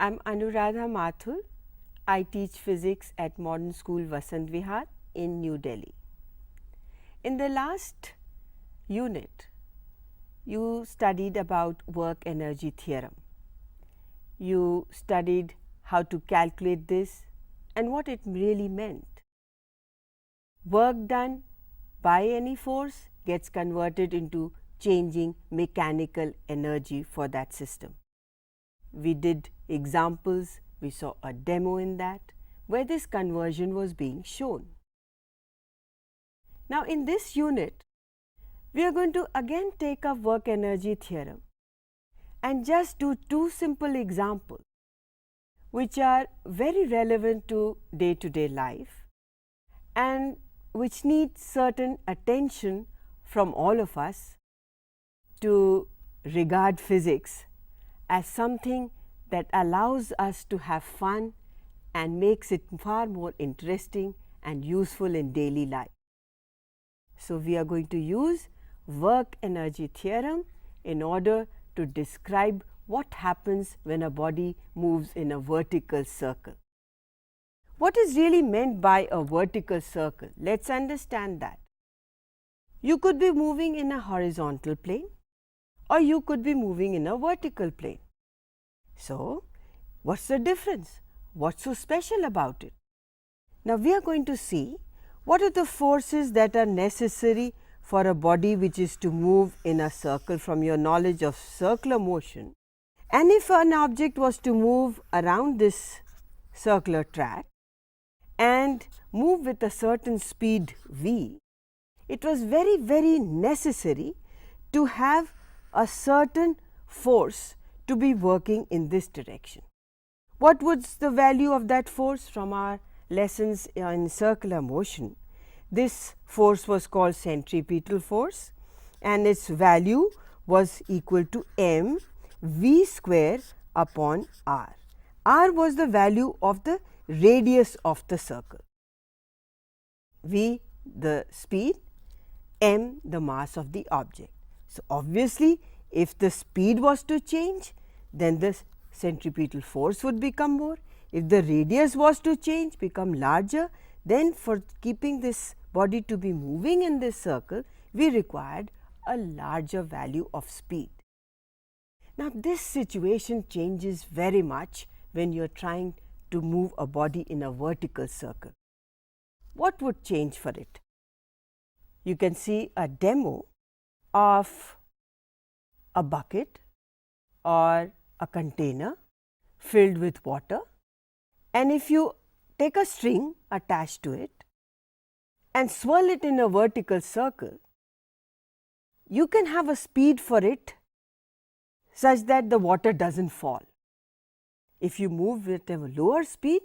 I'm Anuradha Mathur. I teach physics at Modern School Vasant Vihar in New Delhi. In the last unit, you studied about work energy theorem. You studied how to calculate this and what it really meant. Work done by any force gets converted into changing mechanical energy for that system. We did examples, we saw a demo in that where this conversion was being shown. Now, in this unit, we are going to again take up work energy theorem and just do two simple examples which are very relevant to day-to-day life and which need certain attention from all of us to regard physics as something that allows us to have fun and makes it far more interesting and useful in daily life. So, we are going to use work energy theorem in order to describe what happens when a body moves in a vertical circle. What is really meant by a vertical circle? Let us understand that. You could be moving in a horizontal plane or you could be moving in a vertical plane. So, what is the difference? What is so special about it? Now, we are going to see what are the forces that are necessary for a body which is to move in a circle from your knowledge of circular motion. And if an object was to move around this circular track and move with a certain speed v, it was very necessary to have a certain force to be working in this direction. What was the value of that force from our lessons in circular motion? This force was called centripetal force and its value was equal to m v square upon r. R was the value of the radius of the circle, v the speed, m the mass of the object. So, obviously, if the speed was to change, then the centripetal force would become more. If the radius was to change, become larger, then for keeping this body to be moving in this circle, we required a larger value of speed. Now, this situation changes very much when you are trying to move a body in a vertical circle. What would change for it? You can see a demo of a bucket or a container filled with water, and if you take a string attached to it and swirl it in a vertical circle, you can have a speed for it such that the water does not fall. If you move with a lower speed,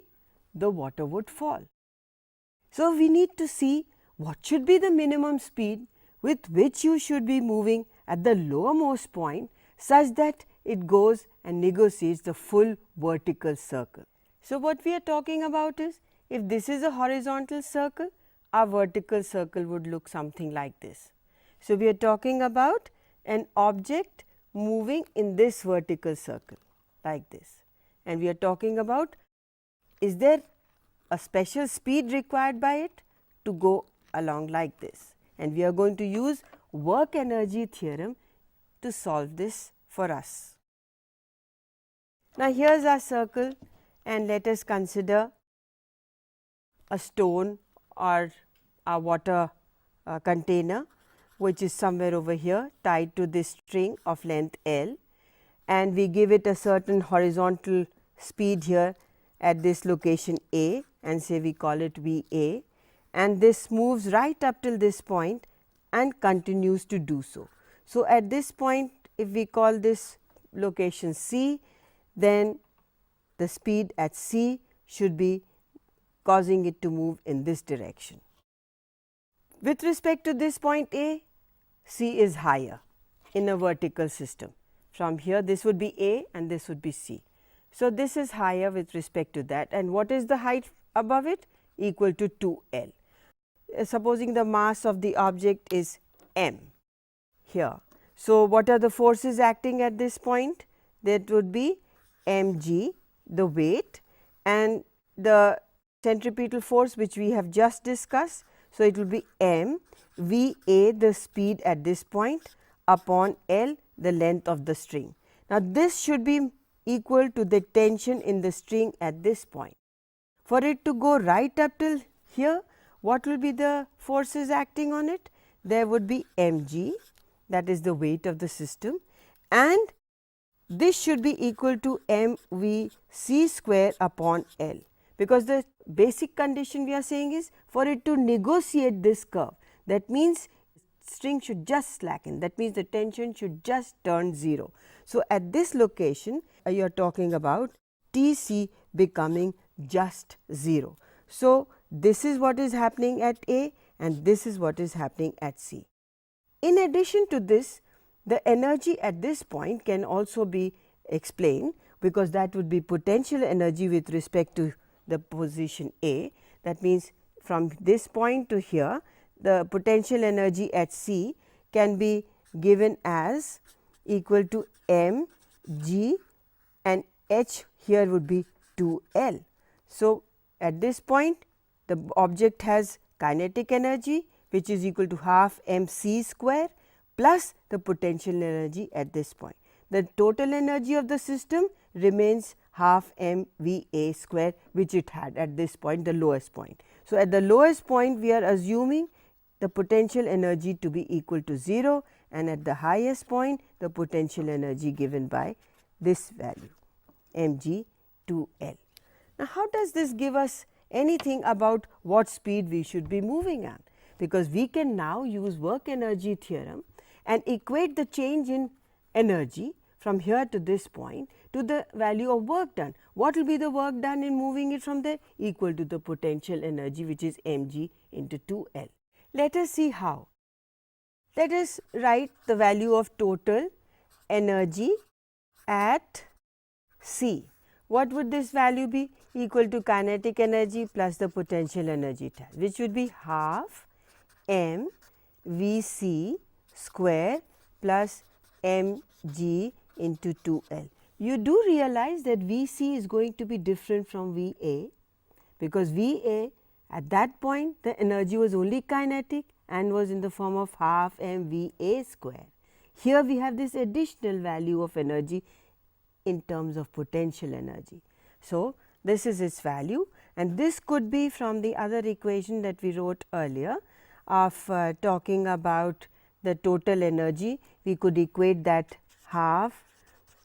the water would fall. So, we need to see what should be the minimum speed with which you should be moving at the lowermost point such that it goes and negotiates the full vertical circle. So, what we are talking about is, if this is a horizontal circle, our vertical circle would look something like this. So, we are talking about an object moving in this vertical circle like this, and we are talking about, is there a special speed required by it to go along like this, and we are going to use work energy theorem to solve this for us. Now, here is our circle, and let us consider a stone or a water container which is somewhere over here tied to this string of length L, and we give it a certain horizontal speed here at this location A, and say we call it V A, and this moves right up till this point and continues to do so. So, at this point, if we call this location C, then the speed at C should be causing it to move in this direction. With respect to this point A, C is higher in a vertical system. From here, this would be A and this would be C. So, this is higher with respect to that, and what is the height above it? Equal to 2 L. Supposing the mass of the object is m here. So, what are the forces acting at this point? That would be mg the weight and the centripetal force which we have just discussed. So, it will be m V a the speed at this point upon L the length of the string. Now, this should be equal to the tension in the string at this point. For it to go right up till here, what will be the forces acting on it? There would be mg, that is the weight of the system, and this should be equal to mvc square upon L, because the basic condition we are saying is for it to negotiate this curve. That means string should just slacken, that means the tension should just turn 0. So, at this location you are talking about T c becoming just 0. So, this is what is happening at A and this is what is happening at C. In addition to this, the energy at this point can also be explained, because that would be potential energy with respect to the position A. That means, from this point to here, the potential energy at C can be given as equal to m g, and h here would be 2 L. So, at this point the object has kinetic energy which is equal to half m c square plus the potential energy at this point. The total energy of the system remains half m v a square, which it had at this point, the lowest point. So, at the lowest point we are assuming the potential energy to be equal to 0, and at the highest point the potential energy given by this value mg 2L. Now, how does this give us anything about what speed we should be moving at? Because we can now use work energy theorem and equate the change in energy from here to this point to the value of work done. What will be the work done in moving it from there? Equal to the potential energy, which is mg into 2L. Let us see how. Let us write the value of total energy at C. What would this value be? Equal to kinetic energy plus the potential energy, which would be half m v c square plus m g into 2L. You do realize that V c is going to be different from V a, because V a at that point the energy was only kinetic and was in the form of half m v a square. Here we have this additional value of energy in terms of potential energy. So, this is its value, and this could be from the other equation that we wrote earlier of talking about the total energy. We could equate that half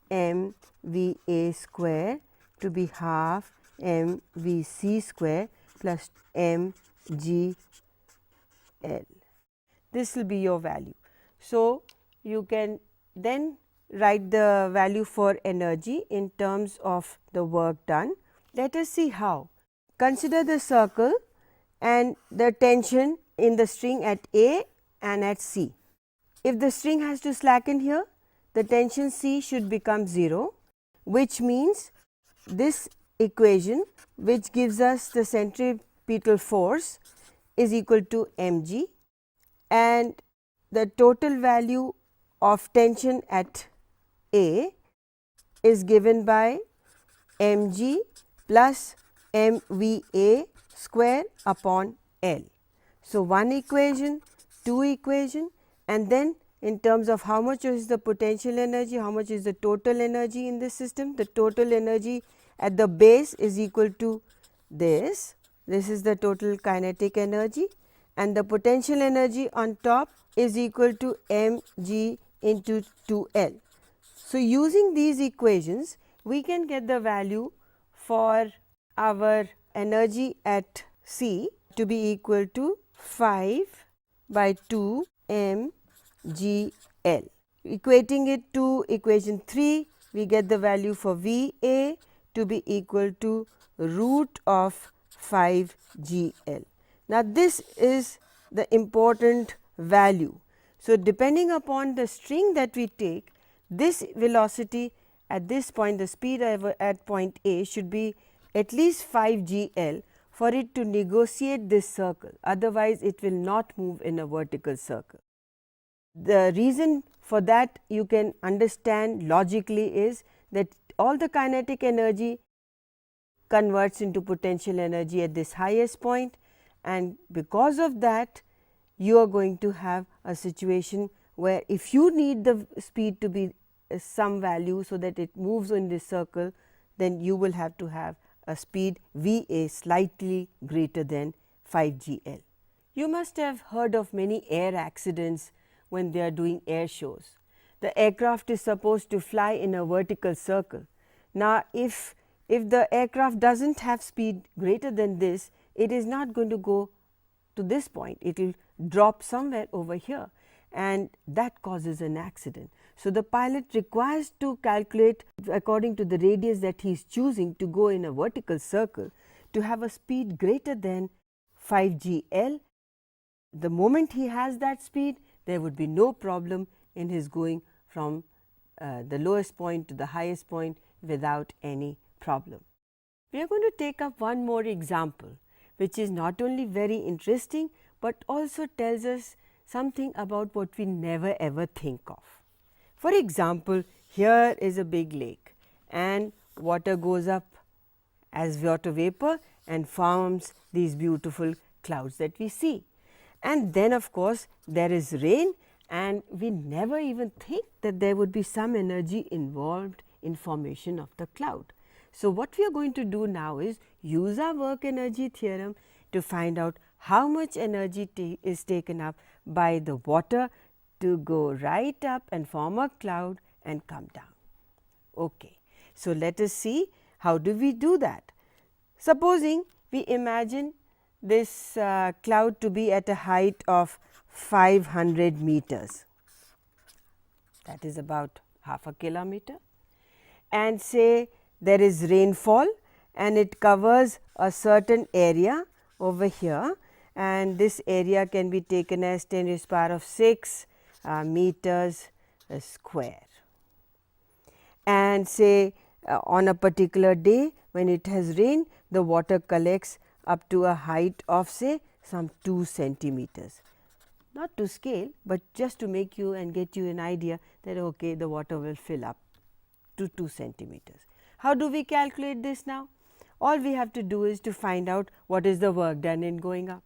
m v a square to be half m v c square plus m g L. This will be your value. So, you can then write the value for energy in terms of the work done. Let us see how. Consider the circle and the tension in the string at A and at C. If the string has to slacken here, the tension C should become 0, which means this equation, which gives us the centripetal force, is equal to mg, and the total value of tension at A is given by mg plus mva square upon L. So, one equation, two equation, and then in terms of how much is the potential energy, how much is the total energy in this system. The total energy at the base is equal to this. This is the total kinetic energy, and the potential energy on top is equal to mg into 2L. So, using these equations, we can get the value for our energy at C to be equal to 5 by 2 m g L. Equating it to equation 3, we get the value for V A to be equal to root of 5 g L. Now, this is the important value. So, depending upon the string that we take, this velocity at this point, the speed at point A should be at least 5 g L for it to negotiate this circle, otherwise it will not move in a vertical circle. The reason for that you can understand logically is that all the kinetic energy converts into potential energy at this highest point, and because of that you are going to have a situation where if you need the speed to be some value so that it moves in this circle, then you will have to have a speed V A slightly greater than 5 g L. You must have heard of many air accidents when they are doing air shows. The aircraft is supposed to fly in a vertical circle. Now, if the aircraft does not have speed greater than this, it is not going to go to this point, it will drop somewhere over here, and that causes an accident. So, the pilot requires to calculate according to the radius that he is choosing to go in a vertical circle to have a speed greater than 5 g L. The moment he has that speed, there would be no problem in his going from the lowest point to the highest point without any problem. We are going to take up one more example, which is not only very interesting, but also tells us something about what we never ever think of. For example, here is a big lake and water goes up as water vapor and forms these beautiful clouds that we see. And then of course, there is rain, and we never even think that there would be some energy involved in formation of the cloud. So, what we are going to do now is use our work energy theorem to find out how much energy is taken up by the water to go right up and form a cloud and come down. Okay. So, let us see how do we do that. Supposing we imagine this cloud to be at a height of 500 meters, that is about half a kilometer, and say there is rainfall and it covers a certain area over here, and this area can be taken as 10 raised to the power of 6 meters square. And say on a particular day when it has rained, the water collects up to a height of say some 2 centimeters. Not to scale, but just to make you and get you an idea that okay, the water will fill up to 2 centimeters. How do we calculate this now? All we have to do is to find out what is the work done in going up.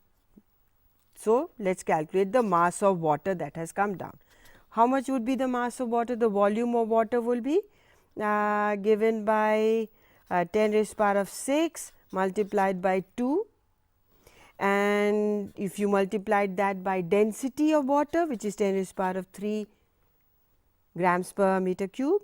So, let us calculate the mass of water that has come down. How much would be the mass of water? The volume of water will be given by 10 raised to the power of 6 multiplied by 2, and if you multiplied that by density of water, which is 10 raised to the power of 3 grams per meter cube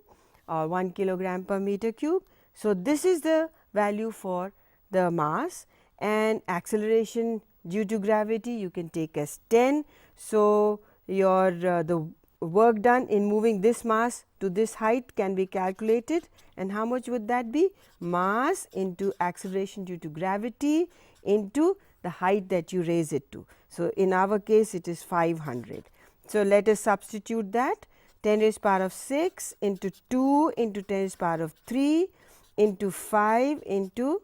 or 1 kilogram per meter cube. So, this is the value for the mass, and acceleration due to gravity you can take as 10. So, your the work done in moving this mass to this height can be calculated, and how much would that be? Mass into acceleration due to gravity into the height that you raise it to. So, in our case it is 500. So, let us substitute that 10 raised to the power of 6 into 2 into 10 raised to the power of 3 into 5 into.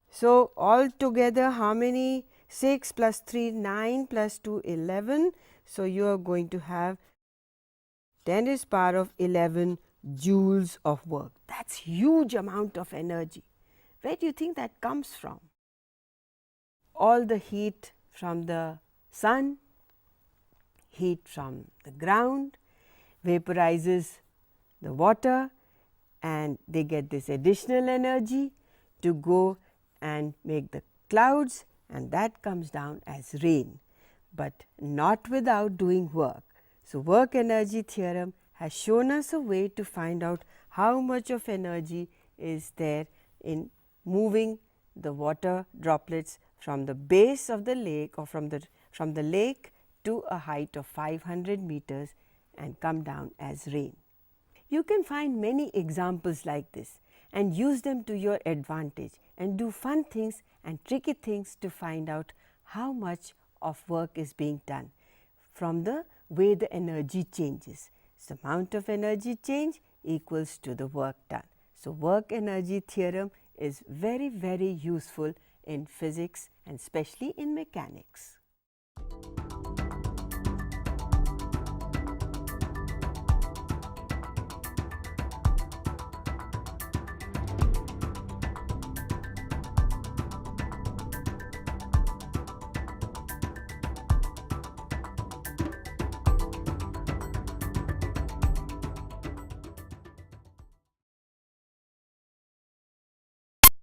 So, all together how many? 6 plus 3 9 plus 2 11. So, you are going to have 10 raised to the power of 11 joules of work. That is huge amount of energy. Where do you think that comes from? All the heat from the sun, heat from the ground, vaporizes the water, and they get this additional energy to go and make the clouds, and that comes down as rain, but not without doing work. So, work energy theorem has shown us a way to find out how much of energy is there in moving the water droplets from the base of the lake or from the lake to a height of 500 meters and come down as rain. You can find many examples like this and use them to your advantage and do fun things and tricky things to find out how much of work is being done from the way the energy changes. So, amount of energy change equals to the work done. So, work energy theorem is very, very useful in physics and especially in mechanics.